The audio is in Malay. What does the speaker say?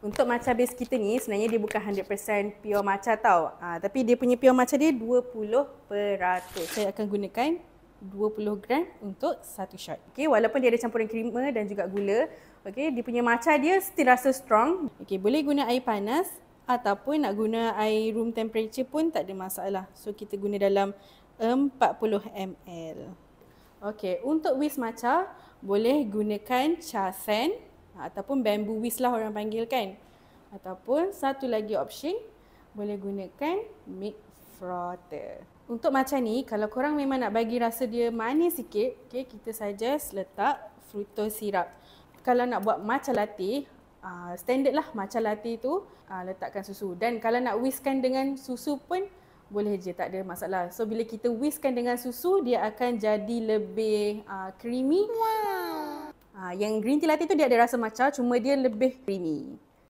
Untuk matcha base kita ni sebenarnya dia bukan 100% pure matcha tau. Tapi dia punya pure matcha dia 20%. Saya akan gunakan 20 gram untuk satu shot. Okey, walaupun dia ada campuran creamer dan juga gula, okey, dia punya matcha dia still rasa strong. Okey, boleh guna air panas ataupun nak guna air room temperature pun tak ada masalah. So kita guna dalam 40 ml. Okey, untuk whisk matcha boleh gunakan cha sen ataupun bamboo whisk lah orang panggil kan. Ataupun satu lagi option boleh gunakan milk frother. Untuk matcha ni kalau korang memang nak bagi rasa dia manis sikit, okay, kita suggest letak fructose syrup. Kalau nak buat matcha latte, standard lah matcha latte tu letakkan susu. Dan kalau nak whiskkan dengan susu pun boleh je, tak ada masalah. So bila kita whiskkan dengan susu, dia akan jadi lebih creamy. Wow. Yang green tea latte tu dia ada rasa matcha, cuma dia lebih creamy.